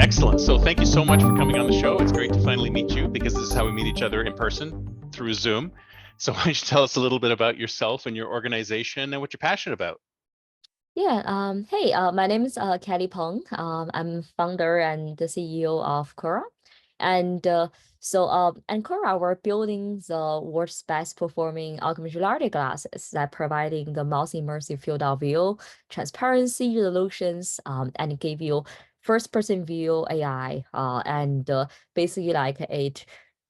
Excellent. So thank you so much for coming on the show. It's great to finally meet you because this is how we meet each other in person through Zoom. So why don't you tell us a little bit about yourself and your organization and what you're passionate about? Hey, my name is Kelly Peng. I'm founder and the CEO of Kura. And Kura, we're building the world's best performing augmented reality glasses that providing the most immersive field of view, transparency, resolutions, and give you first-person view AI, and basically like it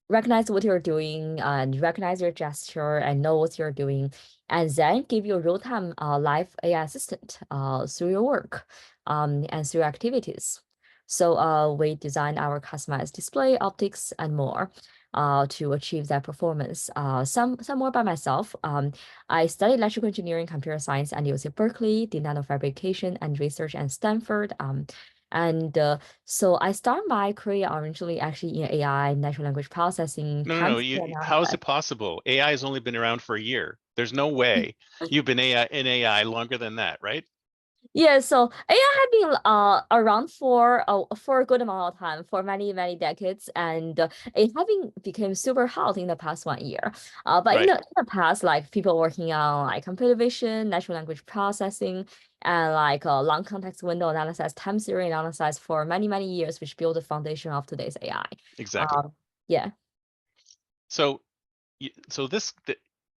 recognize what you're doing and recognize your gesture and know what you're doing, and then give you real-time live AI assistant through your work and through activities. So we design our customized display, optics, and more to achieve that performance. Some more by myself. I studied electrical engineering, computer science, and UC Berkeley, did nanofabrication and research at Stanford. So I started my career originally actually in AI, natural language processing, No. time How is it possible? AI has only been around for a year. There's no way you've been in AI longer than that, right? Yeah, so AI had been around for a good amount of time, for many decades, and it having became super hot in the past 1 year. But in Right. the past, like people working on like computer vision, natural language processing, and like long context window analysis, time series analysis for many years, which built the foundation of today's AI. Exactly. Yeah. So so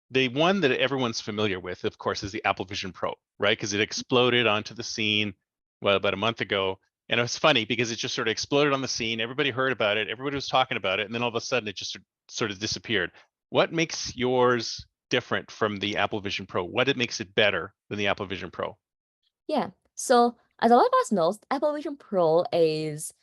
the one that everyone's familiar with, of course, is the Apple Vision Pro, right? Because it exploded onto the scene, well, about a month ago. And it was funny because it just sort of exploded on the scene. Everybody heard about it. Everybody was talking about it. And then all of a sudden it just sort of disappeared. What makes yours different from the Apple Vision Pro? What it makes it better than the Apple Vision Pro? Yeah. So as a lot of us knows, Apple Vision Pro is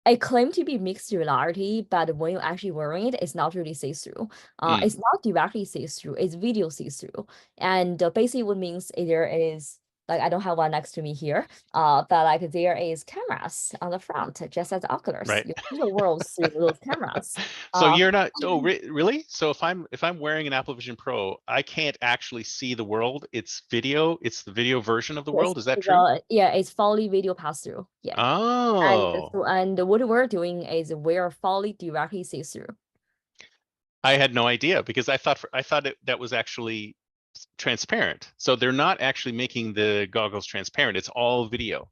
a claim to be mixed reality, but when you're actually wearing it, it's not really see-through. Mm. It's not directly see-through, it's video see-through. And basically what means there is, like I don't have one next to me here, but like there is cameras on the front, just as Oculus. Right. You see the world through those cameras. So Uh, you're not, oh, really? So if I'm wearing an Apple Vision Pro, I can't actually see the world. It's video. It's the video version of the yes, world. Is that true? yeah, it's fully video pass-through. Yeah. Oh, And what we're doing is we're fully directly see-through. I had no idea because I thought that was actually transparent. So they're not actually making the goggles transparent. It's all video.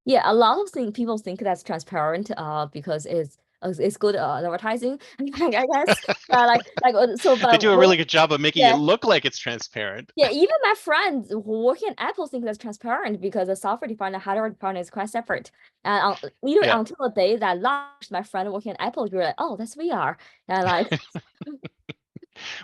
Yeah, a lot of things people think that's transparent because it's good advertising, I guess. But They but do a really good job of making it yeah, look like it's transparent. yeah, even my friends who work in Apple think that's transparent because the software department and hardware department is quite separate. And literally Yeah. until the day that launched, my friend working at Apple, you're like, oh, that's VR. And like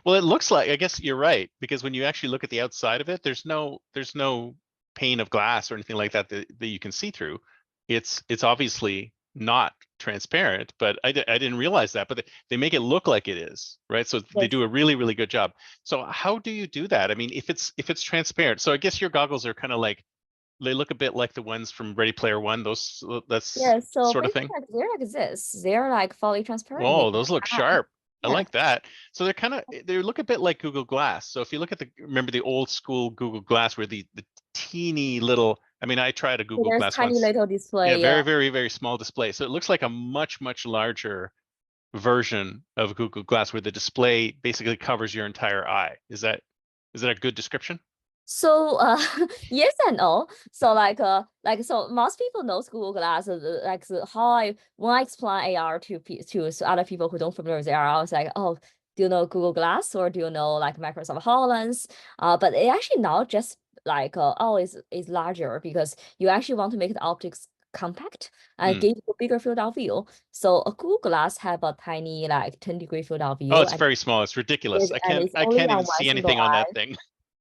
Well, it looks like, I guess you're right, because when you actually look at the outside of it, there's no pane of glass or anything like that you can see through. It's obviously not transparent, but I didn't realize that, but they make it look like it is, right? So they yes. do a really good job. So how do you do that? I mean, if it's transparent, so I guess your goggles are kind of like, they look a bit like the ones from Ready Player One, those that's Yeah, so sort of basically thing. like they're like this. They're like fully transparent. They Whoa, can those look add. sharp. I Yeah. like that. So they look a bit like Google Glass. So if you look at remember the old school Google Glass where the teeny little, I mean, I tried a Google There's Glass tiny once. little Yeah, display. Yeah. very small display. So it looks like a much larger version of Google Glass where the display basically covers your entire eye. Is that a good description? So yes and no. So so most people knows Google Glass. How I when I explain AR to other people who don't familiar with AR, I was like, oh, do you know Google Glass or do you know like Microsoft HoloLens? But it actually not just like oh is larger because you actually want to make the optics compact and Hmm. give you a bigger field of view. So a Google Glass have a tiny like 10-degree field of Oh, view it's very small. It's ridiculous. I and can't it's I only can't on even one see single anything on eye. that thing.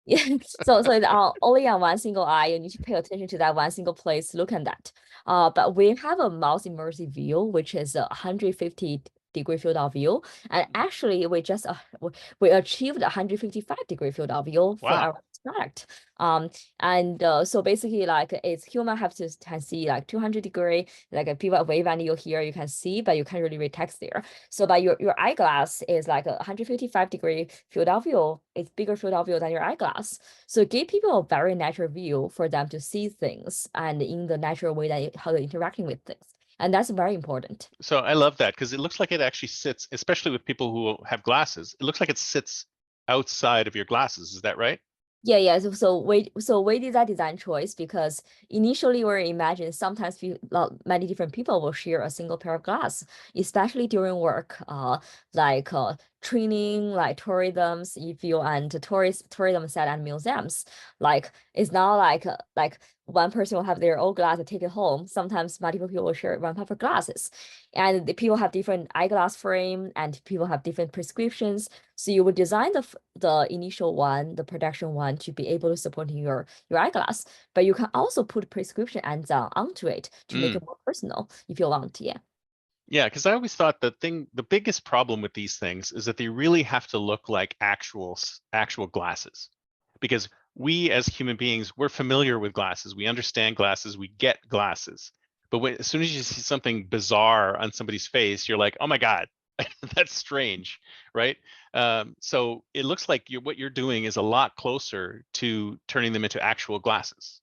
Yeah, so it's only on one single eye. You need to pay attention to that one single place. Look at that. But we have a mouse immersive view, which is a 150-degree field of view, and actually we achieved 155-degree field of view for Wow. our product. And so basically like it's human have to can see like 200-degree, like a people wave and you here you can see, but you can't really read text there. So but your eyeglass is like a 155-degree field of view. It's bigger field of view than your eyeglass. So give people a very natural view for them to see things and in the natural way that how they're interacting with things. And that's very important. So I love that because it looks like it actually sits, especially with people who have glasses. It looks like it sits outside of your glasses. Is that right? Yeah. So we did that design choice because initially we imagine sometimes many different people will share a single pair of glass, especially during work, like training, like tourisms, if you and tourism set and museums. Like it's not like one person will have their own glass and take it home. Sometimes multiple people will share one pair of glasses, and the people have different eyeglass frame and people have different prescriptions. So you would design the initial one, the production one, to be able to support your eyeglass, but you can also put prescription ends onto it to make Mm. it more personal if you want. Yeah. Yeah, because I always thought the biggest problem with these things is that they really have to look like actual glasses. Because we as human beings, we're familiar with glasses. We understand glasses, we get glasses. But as soon as you see something bizarre on somebody's face, you're like, oh my God, that's strange, right? So it looks like what you're doing is a lot closer to turning them into actual glasses,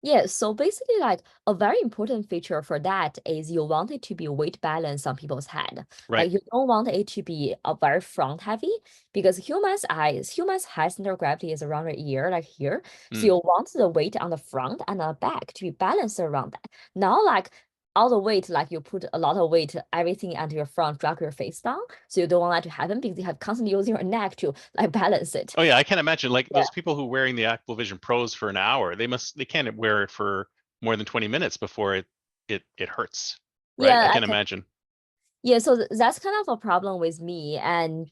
Yeah, so basically, like a very important feature for that is you want it to be weight balanced on people's head. right? Like you don't want it to be a very front heavy because humans' head center of gravity is around the ear, like here. So Mm. you want the weight on the front and the back to be balanced around that. Now, like all the weight, like you put a lot of weight, everything onto your front, drag your face down. So you don't want that to happen because you have constantly using your neck to like balance it. Oh yeah, I can't imagine like Yeah. those people who wearing the Apple Vision Pros for an hour. They can't wear it for more than 20 minutes before it hurts, right? I Yeah, can imagine. Yeah, so that's kind of a problem with me, and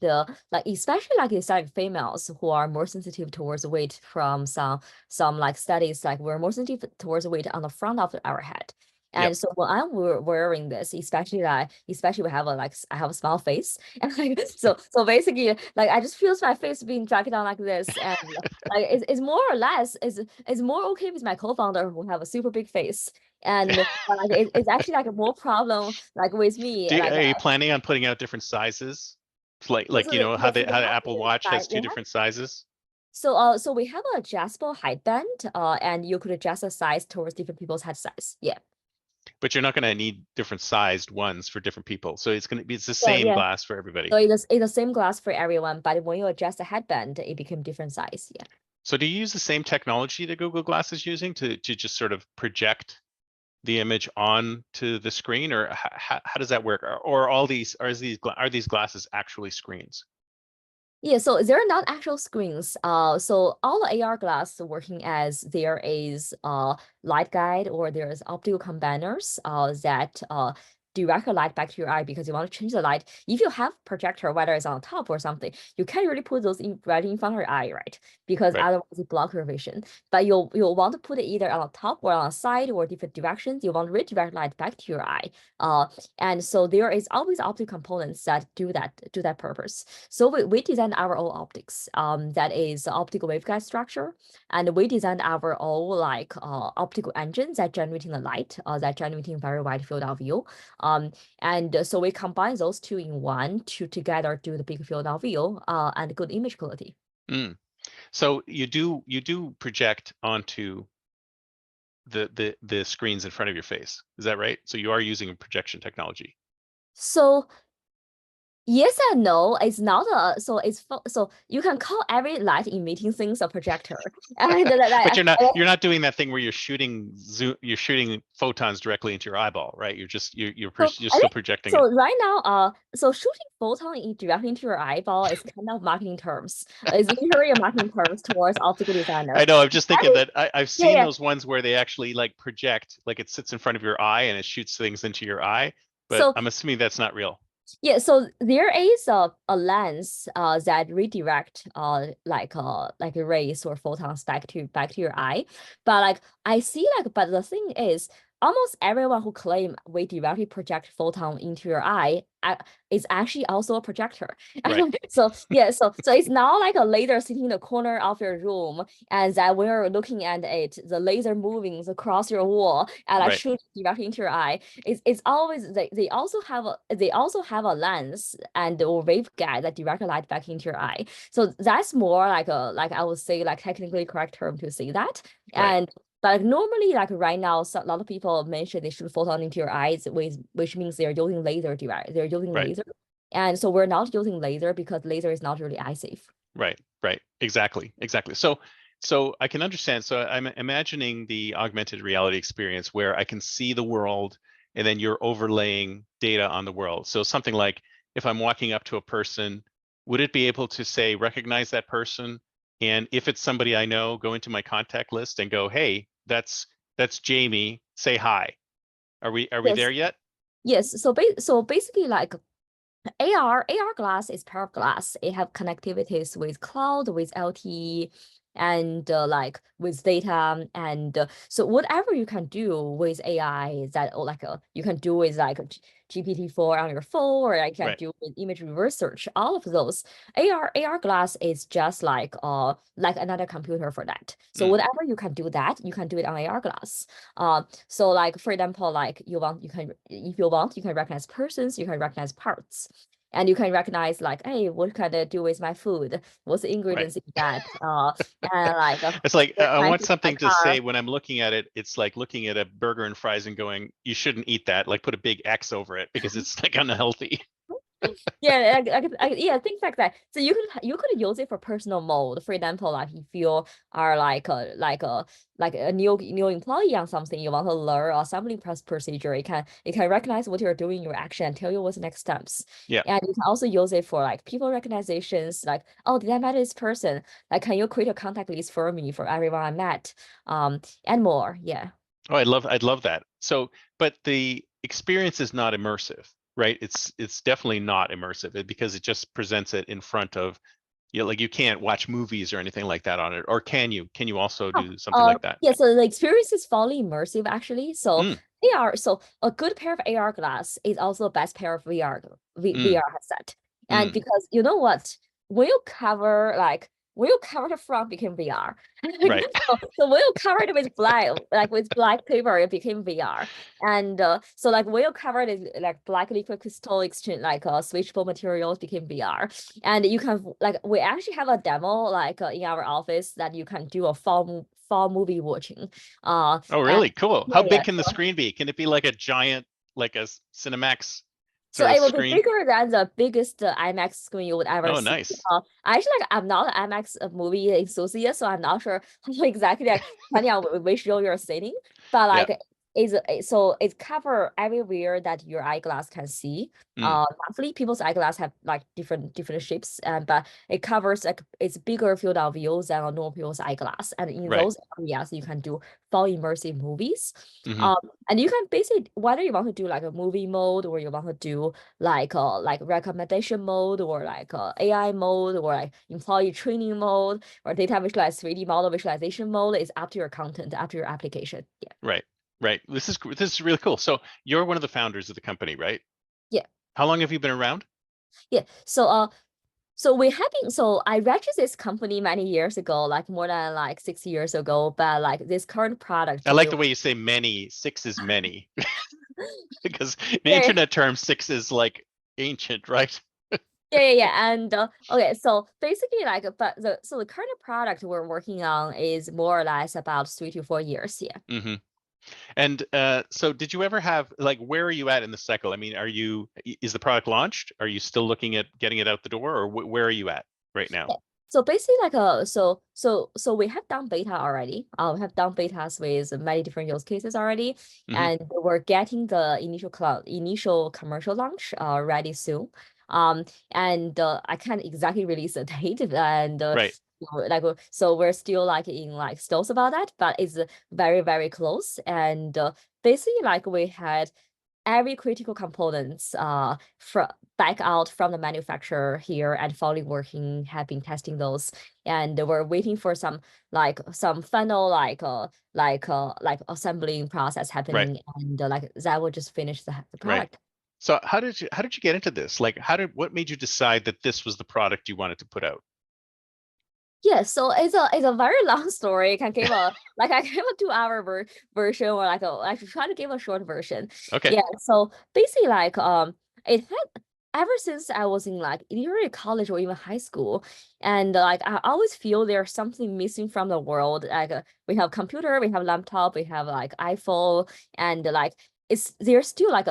like especially like it's like females who are more sensitive towards weight from some like studies, like we're more sensitive towards weight on the front of our head. Yep. And so when I'm wearing this, especially we have I have a small face, and like so basically like I just feel my face being dragged down like this, and like it's more or less is more okay with my co-founder who have a super big face, and like it's actually like a more problem like with me like Are you planning on putting out different sizes? yeah, Like you know yeah, how so how we the have Apple different Watch size has two different sizes, so we have a adjustable height band and you could adjust the size towards different people's head size. Yeah. but you're not going to need different sized ones for different people. So it's the Yeah, same yeah. glass for So everybody. it's the same glass for everyone, but when you adjust the headband it became different size. Yeah. So do you use the same technology that Google Glass is using to just sort of project the image onto the screen, or how does that work? Or all these are these glasses actually screens? Yeah, so they're not actual screens. So all the AR glass working as there is light guide or there's optical combiners that direct the light back to your eye because you want to change the light. If you have projector, whether it's on top or something, you can't really put those right in front of your eye, right? Because Right. otherwise it block your vision. But you'll want to put it either on the top or on the side or different directions. You want to redirect light back to your eye. And so there is always optical components that do that purpose. So we designed our own optics, that is optical waveguide structure, and we designed our own like optical engines that generating the light, that generating very wide field of view. And so we combine those two in one to together do the big field of view, and good image quality. Mm. So you do project onto the screens in front of your face. Is that right? So you are using projection technology. So yes and no. It's not a so you can call every light emitting things a projector, and But you're not doing that thing where you're shooting photons directly into your eyeball, right? so You're I still think projecting it. so right now, so shooting photon directly into your eyeball is kind of marketing terms. It's literally a marketing terms towards optical I designers. know. I'm just thinking Every that I've yeah, seen yeah. those ones where they actually like project, like it sits in front of your eye and it shoots things into your eye. But So I'm assuming that's not real, yeah, so there is a lens that redirect like rays or photons back to your eye. But like I see like but the thing is almost everyone who claim we directly project photon into your eye is actually also a projector. right? So yeah, so it's not like a laser sitting in the corner of your room and that when you're looking at it, the laser moving across your wall and like Right. shoot directly into your eye. It's always they also have a lens and or waveguide that direct light back into your eye. So that's more like a like I would say like technically correct term to say that. Right. And But like normally, like right now, a lot of people mention they shoot photon into your eyes, which means they're using laser device. They're using Right. laser, and so we're not using laser because laser is not really eye safe. Right, right. Exactly, exactly. So I can understand. So I'm imagining the augmented reality experience where I can see the world and then you're overlaying data on the world. So something like if I'm walking up to a person, would it be able to say, recognize that person? And if it's somebody I know, go into my contact list and go, hey, that's Jamie, say hi. Are we Yes, there yet? yes. So basically, like AR glass is pair of glass. It have connectivities with cloud, with LTE, and like with data. And so whatever you can do with AI that or like you can do with like GPT-4 on your phone, or I can Right. do with image reverse search. All of those AR glass is just like another computer for that. So Mm, whatever you can do that, you can do it on AR glass. So like for example, like you can if you want, you can recognize persons, you can recognize parts. And you can recognize like, hey, what can I do with my food? What's the right. ingredients in that? And like It's like what I can I want fix my something to car? say when I'm looking at it. It's like looking at a burger and fries and going, "You shouldn't eat that." Like put a big X over it because it's like unhealthy. Yeah, yeah, things like that. So you could use it for personal mode. For example, like if you are like a new employee on something you want to learn or assembly procedure, it can recognize what you're doing in your action and tell you what's the next steps. Yeah. And you can also use it for like people recognizations, like, oh, did I met this person? Like, can you create a contact list for me for everyone I met? And more. Yeah. Oh, I'd love that. So, but the experience is not immersive, right? It's definitely not immersive because it just presents it in front of you. Like you can't watch movies or anything like that on it, or can you? Can you also Oh, do something like that? yeah, so the experience is fully immersive actually. So Mm, so a good pair of AR glass is also the best pair of mm, VR headset. And mm. because you know what, when you cover the front became VR. Right, So when you cover it with black paper, it became VR. And so like when you cover it like black liquid crystal exchange like switchable materials became VR. And you can like we actually have a demo like in our office that you can do a fall movie watching. oh, And really? Cool. yeah, How yeah. big can the So screen be? Can it be like a giant, like a Cinemax so sort of it will be screen? bigger than the biggest IMAX screen you would ever Oh, see. nice. Actually, like I'm not an IMAX movie enthusiast, so I'm not sure how exactly like depending on which show you're sitting. But Yeah. like so it cover everywhere that your eyeglass can see. Mm, Roughly people's eyeglass have like different shapes, and but it covers like it's bigger field of view than a normal people's eyeglass. And in right. those areas, you can do full immersive movies. Hmm. Um, and you can basically whether you want to do like a movie mode or you want to do like recommendation mode or like AI mode or like employee training mode or data visualize 3D model visualization mode is up to your content, up to your application. Yeah. Right. Right. This is really cool. So you're one of the founders of the company, right? Yeah. How long have you been around? Yeah. So we have been so I registered this company many years ago, like more than like 6 years ago, but like this current I product like we the way you say many. Six is many because in yeah, internet terms, six is like ancient, right? yeah. And okay, so basically like but the current product we're working on is more or less about 3 to 4 years. Yeah. Hmm. And so did you ever have like where are you at in the cycle? I mean, is the product launched? Are you still looking at getting it out the door, or where are you at right now? Yeah. So basically, like so we have done beta already. We have done betas with many different use cases already, Hmm. and we're getting the initial commercial launch ready soon. And I can't exactly release a date, and Right. like so we're still like in like stealth about that, but it's very close. And basically, like we had every critical components from back out from the manufacturer here and fully working, have been testing those, and we're waiting for some final like assembling process Right. happening, and like that will just finish the Right. product. So how did you get into this? Like what made you decide that this was the product you wanted to put out? Yeah, so it's a very long story. I gave a 2 hour version or like I should try to give a short version. Okay. Yeah, so basically like it had. ever since I was in like either college or even high school, and like I always feel there's something missing from the world. Like we have computer, we have laptop, we have like iPhone, and like it's there's still like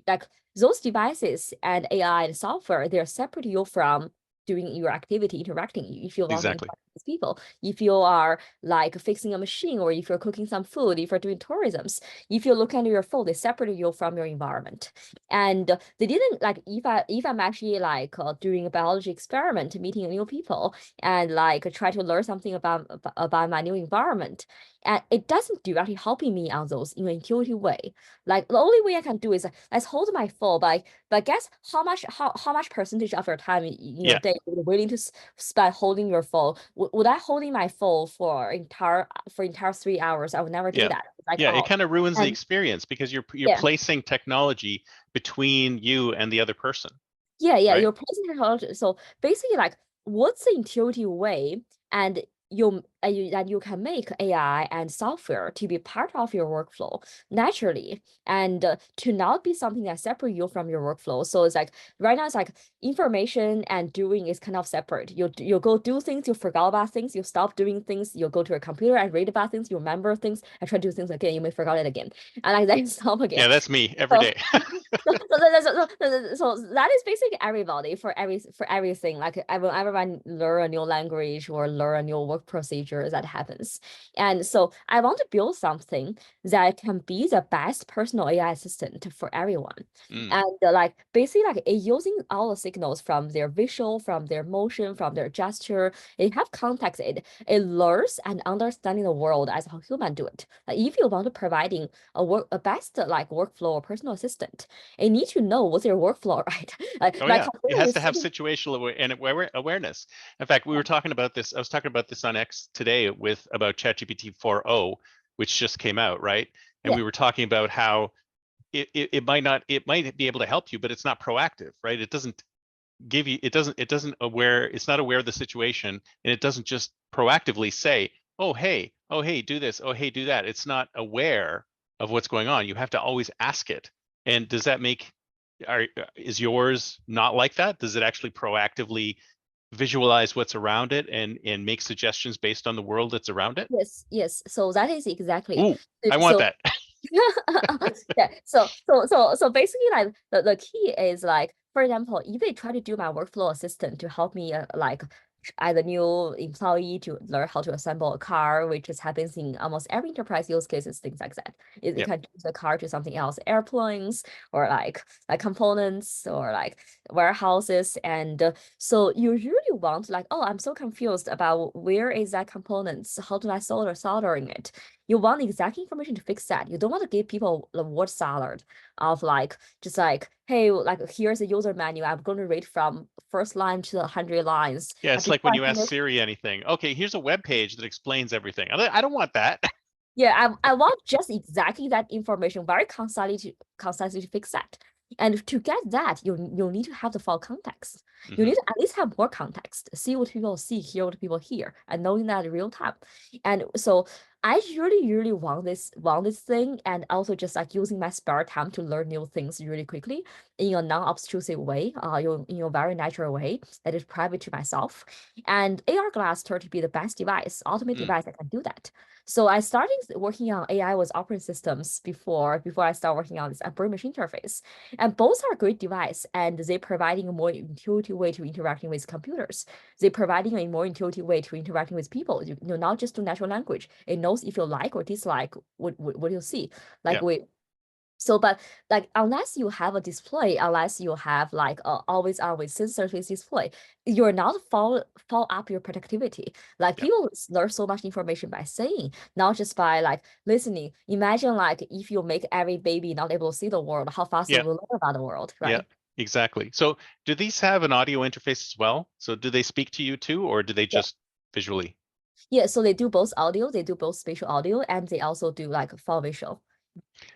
like those devices and AI and software, they're separate you from doing your activity, interacting. If you want to Exactly. interact with people, if you are like fixing a machine, or if you're cooking some food, if you're doing tourisms, if you look at your phone, they separate you from your environment. And they didn't like if I'm actually like doing a biology experiment, meeting new people, and like try to learn something about my new environment, and it doesn't directly helping me on those in an intuitive way. Like the only way I can do is let's hold my phone, but guess how much percentage of your time in your Yeah. day you're willing to spend holding your phone? Would I holding my phone for entire 3 hours? I would never do Yeah. that. Like, Yeah, it oh, kind of ruins the and experience because you're yeah. placing technology between you and the other person, Yeah, right? your present technology. So basically, like, what's the intuitive way, and you can make AI and software to be part of your workflow naturally, and to not be something that separate you from your workflow. So it's like right now, it's like information and doing is kind of separate. You go do things, you forgot about things, you stop doing things, you go to a computer and read about things, you remember things, and try to do things again, you may forget it again, and like then stop again. Yeah, that's me every So day. so that is basically everybody for everything. Like everyone learn a new language or learn a new work procedure that happens. And so I want to build something that can be the best personal AI assistant for everyone. Mm. And like basically like using all the signals from their visual, from their motion, from their gesture, it have context. It learns and understanding the world as how human do it. Like if you want to providing a best like workflow or personal assistant, you need to know what's your workflow, right? Oh Like yeah, it computer has is to have sitting. situational awareness. In fact, we were talking about this. I was talking about this on X today with about ChatGPT 4.0, which just came out, right? And Yeah. we were talking about how it might not, it might be able to help you, but it's not proactive, right? It doesn't give you, it doesn't aware, it's not aware of the situation, and it doesn't just proactively say, oh hey, do this, oh hey, do that. It's not aware of what's going on. You have to always ask it. And does that make, is yours not like that? Does it actually proactively visualize what's around it and make suggestions based on the world that's around it? Yes. So that is exactly. Ooh, I want So that. yeah. So basically, like the key is like, for example, if they try to do my workflow assistant to help me like as a new employee to learn how to assemble a car, which is happens in almost every enterprise use cases, things like that. It Yep. can use the car to something else, airplanes or like components or like warehouses. And so you really want like, oh, I'm so confused about where is that components? How do I soldering it? You want exact information to fix that. You don't want to give people the word salad of like just like, hey, like here's the user manual. I'm going to read from first line to the 100 lines. Yeah, And it's like before when I you ask finish, Siri anything. Okay, here's a web page that explains everything. I don't want that. yeah, I want just exactly that information very concisely to fix that. And to get that, you'll need to have the full context. You Hmm. need to at least have more context, see what people see, hear what people hear, and knowing that in real time. And so I really want this thing, and also just like using my spare time to learn new things really quickly in a non-obtrusive way, in a very natural way that is private to myself. And AR glass turned to be the best device, ultimate Mm. device that can do that. So I started working on AI with operating systems before I start working on this brain machine interface. And both are great device, and they providing a more intuitive way to interacting with computers. They providing a more intuitive way to interacting with people. You know, not just to natural language. It knows if you like or dislike what you see. Like Yeah. we so, but like unless you have a display, unless you have like a always on with sensor based display, you're not fall up your productivity. Like Yeah. people learn so much information by saying, not just by like listening. Imagine like if you make every baby not able to see the world, how fast they Yeah. will learn about the world, Yeah. right? Exactly. So do these have an audio interface as well? So do they speak to you too, or do they Yeah. just visually? Yeah. So they do both audio, they do both spatial audio, and they also do like full visual.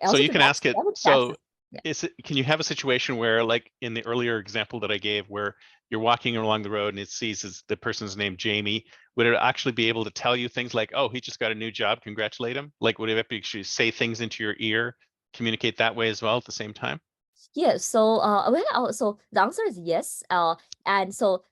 They So also you do can ask it, depth. so Yeah. can you have a situation where, like in the earlier example that I gave, where you're walking along the road and it sees the person's name Jamie, would it actually be able to tell you things like, oh, he just got a new job, congratulate him? Like would it actually say things into your ear, communicate that way as well at the same time? Yeah, so so the answer is yes. And so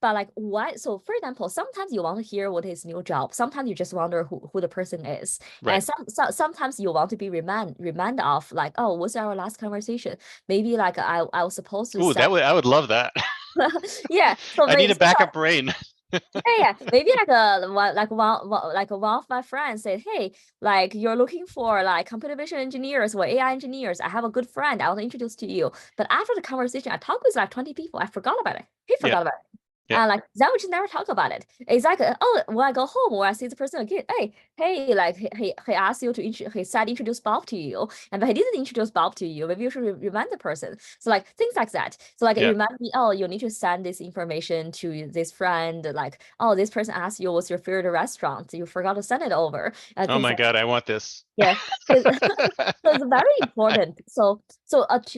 but like why? So for example, sometimes you want to hear what is new job. Sometimes you just wonder who the person is. And Right. sometimes you want to be remind of like, oh, what's our last conversation? Maybe like I was supposed to Ooh, send I would love that. yeah. So I need maybe a backup brain. yeah, maybe like one of my friends said, "Hey, like you're looking for like computer vision engineers or AI engineers. I have a good friend I want to introduce to you." But after the conversation, I talked with like 20 people. I forgot about it. He Yeah. forgot about it. Yeah. Like then we just never talk about it. It's like oh, when I go home or I see the person again, hey, like he asked you to he said introduce Bob to you, and but he didn't introduce Bob to you. Maybe you should remind the person. So like things like that. So like it Yeah. reminds me, oh, you need to send this information to this friend. Like oh, this person asked you what's your favorite restaurant. You forgot to send it over. Oh Things my like God, I want this. yeah. So it's very important.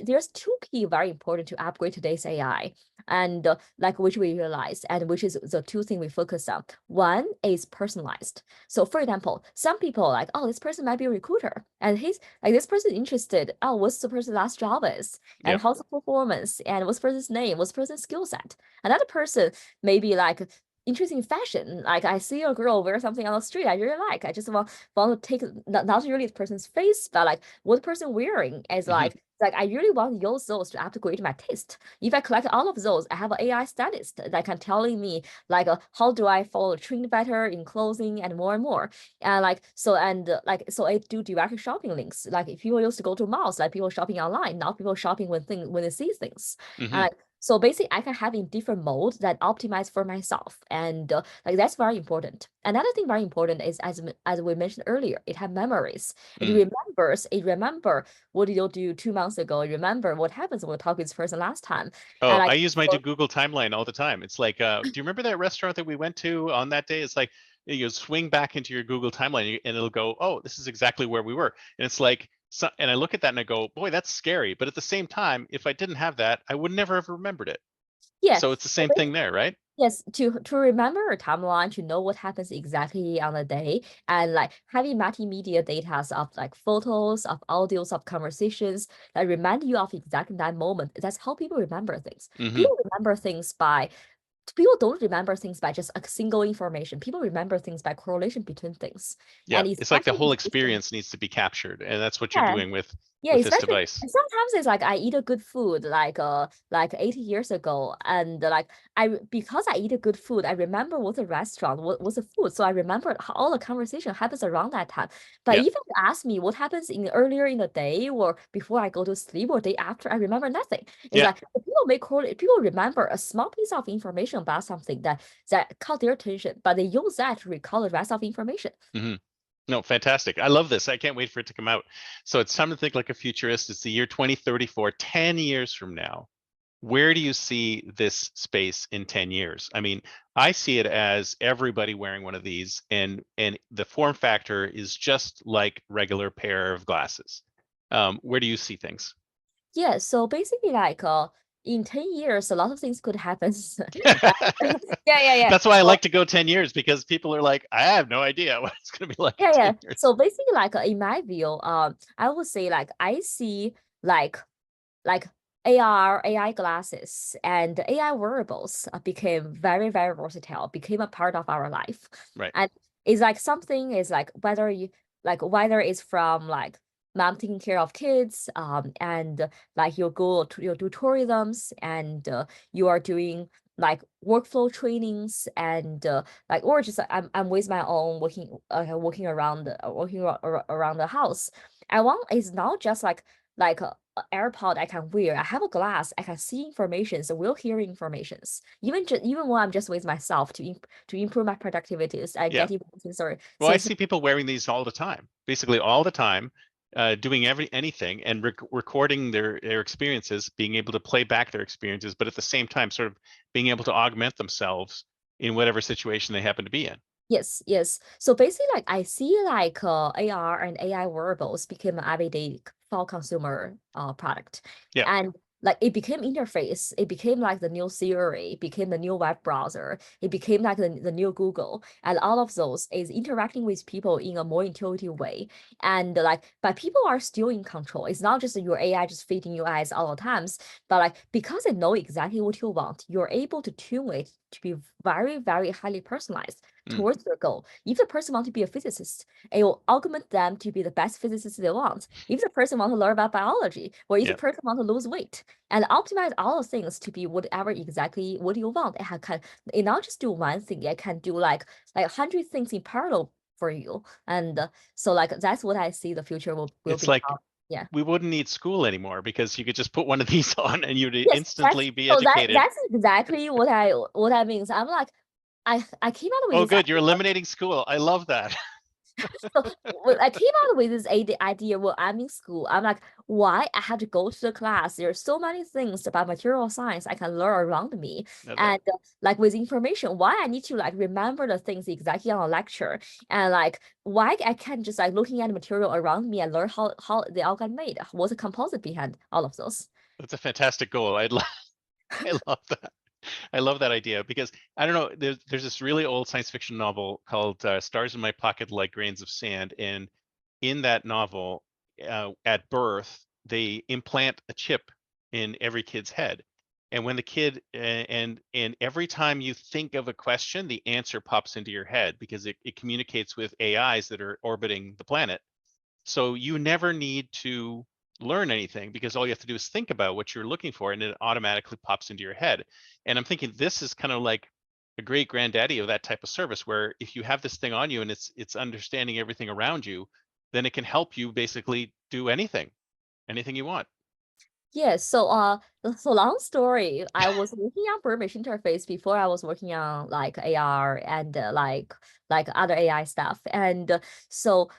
There's two key very important to upgrade today's AI, and like which we realize, and which is the two things we focus on. One is personalized. So for example, some people like, oh, this person might be a recruiter, and he's like this person interested. Oh, what's the person's last job is, and Yep. how's the performance, and what's the person's name, what's the person's skill set. Another person maybe like interesting fashion. Like I see a girl wear something on the street I really like. I just want to take not really the person's face, but like what the person wearing is Hmm. like I really want to use those to upgrade my taste. If I collect all of those, I have an AI stylist that can telling me like how do I follow trend better in clothing and more. And like so and like so I do direct shopping links. Like if people used to go to malls, like people shopping online, now people shopping when they see things. And Hmm. like so basically, I can have in different modes that optimize for myself, and like that's very important. Another thing very important is as we mentioned earlier, it has memories. Mm. It remember what did you do 2 months ago. It remember what happens when we talk with this person last time, and Oh, I like use my so, Google timeline all the time. It's like, do you remember that restaurant that we went to on that day? It's like you swing back into your Google timeline and it'll go, oh, this is exactly where we were. And it's like, so, and I look at that and I go, boy, that's scary. But at the same time, if I didn't have that, I would never have remembered it. yeah. So it's the So same thing there, right? yes, to remember a timeline, to know what happens exactly on the day, and like having multimedia data of like photos, of audios, of conversations that remind you of exactly that moment. That's how people remember things. Hmm. People don't remember things by just a single information. People remember things by correlation between things. Yeah, And it's like the especially in whole systems, experience needs to be captured, and that's what you're yeah, doing yeah, with this especially device. and sometimes it's like I eat a good food like 80 years ago, and like because I eat a good food, I remember what the restaurant, what was the food, so I remember how all the conversation happens around that time. But Yeah, even you ask me what happens in earlier in the day or before I go to sleep or day after, I remember nothing. It's yeah. like people remember a small piece of information about something that caught their attention, but they use that to recall the rest of the information. Hmm. No, fantastic. I love this. I can't wait for it to come out. So it's time to think like a futurist. It's the year 2034, 10 years from now. Where do you see this space in 10 years? I mean, I see it as everybody wearing one of these, and the form factor is just like regular pair of glasses. Where do you see things? Yeah, so basically like in 10 years a lot of things could happen. And yeah. That's why I So like to go 10 years, because people are like, I have no idea what it's going to be like in yeah. 10 years. So basically like in my view, I would say like I see like like AR, AI glasses and AI wearables became very versatile, became a part of our life. Right. And it's like something is like whether it's from like mom taking care of kids, and like you do tourisms, and you are doing like workflow trainings, and like or just I'm with my own working around around the house. I want is not just like AirPod I can wear. I have a glass. I can see information. So we'll hear informations. Even when I'm just with myself to improve my productivities, I Yeah. get even sorry. Well, I see people wearing these all the time, basically all the time, doing anything and recording their experiences, being able to play back their experiences, but at the same time, sort of being able to augment themselves in whatever situation they happen to be in. Yes. So basically, like I see like AR and AI wearables became an everyday for consumer product, Yeah. and like it became interface, it became like the new Siri, it became the new web browser, it became like the new Google, and all of those is interacting with people in a more intuitive way. And like, but people are still in control. It's not just your AI just feeding you eyes all the times, but like because it know exactly what you want, you're able to tune it to be very, very highly personalized Mm, towards your goal. If the person want to be a physicist, it will augment them to be the best physicist they want. If the person want to learn about biology, or if the yeah. person want to lose weight, and optimize all the things to be whatever exactly what you want. It not just do one thing, it can do like 100 things in parallel for you. And so like that's what I see the future will It's be like about. Yeah. we wouldn't need school anymore because you could just put one of these on and you'd Yes, that's instantly be so educated. that's exactly what I mean. So I'm like, I came out with Oh, this good. You're idea. eliminating school. I love that. So when I came out with this idea when I'm in school, I'm like, why I have to go to the class? There's so many things about material science I can learn around me. And like with information, why I need to like remember the things exactly on a lecture? And like why I can't just like looking at the material around me and learn how they all got made? What's the composite behind all of those? That's a fantastic goal. I love that. I love that idea because I don't know. There's this really old science fiction novel called "Stars in My Pocket Like Grains of Sand," and in that novel, at birth, they implant a chip in every kid's head, and when the kid and every time you think of a question, the answer pops into your head because it communicates with AIs that are orbiting the planet. So you never need to learn anything because all you have to do is think about what you're looking for and it automatically pops into your head. And I'm thinking this is kind of like a great granddaddy of that type of service where if you have this thing on you and it's understanding everything around you, then it can help you basically do anything you want. Yeah, so long story. I was working on Burmish interface before I was working on like AR and like other AI stuff. And so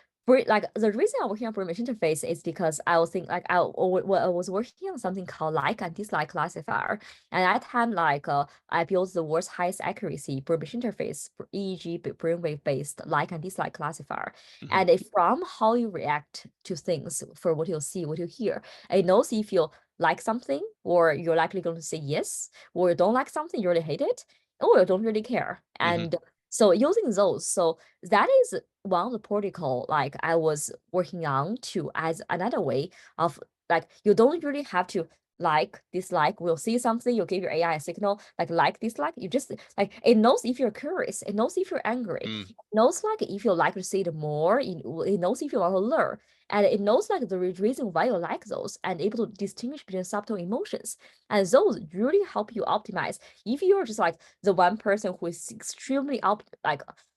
like the reason I'm working on Burmish interface is because I was thinking like I was working on something called like and dislike classifier. And at that time, like I built the world's highest accuracy Burmish interface, EEG brainwave based like and dislike classifier. Hmm. And if from how you react to things for what you see, what you hear, it knows if you like something, or you're likely going to say yes, or you don't like something, you really hate it, or you don't really care. Hmm. And so using those, so that is one of the protocol like I was working on to as another way of like you don't really have to like dislike. We'll see something, you give your AI a signal like dislike. You just like it knows if you're curious, it knows if you're angry, Mm. it knows like if you like to see it more, it knows if you want to learn, and it knows like the reason why you like those and able to distinguish between subtle emotions. And those really help you optimize. If you're just like the one person who is extremely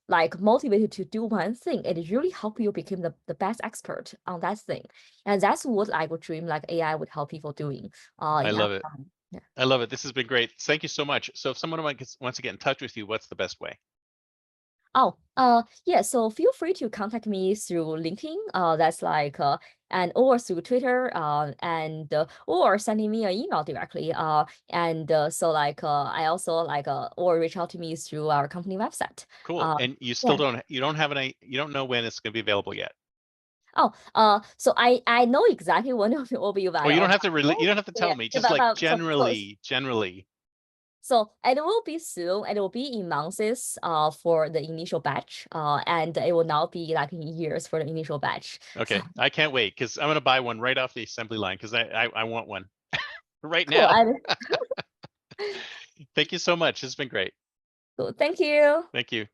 like motivated to do one thing, it really help you become the best expert on that thing. And that's what I would dream like AI would help people doing. I Yeah. love it. Yeah. I love it. This has been great. Thank you so much. So if someone wants to get in touch with you, what's the best way? Oh, yeah. So feel free to contact me through LinkedIn. That's like and or through Twitter. And or sending me an email directly. And so like I also like or reach out to me through our company website. Cool. Uh, And yeah. you don't have you don't know when it's going to be available yet. Oh, so I know exactly when it will be Oh, you don't have to available. you don't have to Yeah, tell me. yeah, Just like so generally. so it will be soon. It will be in months for the initial batch. And it will not be like in years for the initial batch. So Okay. I can't wait because I'm going to buy one right off the assembly line because I want one right cool. now. And Thank you so much. It's been great. cool. Thank you. Thank you.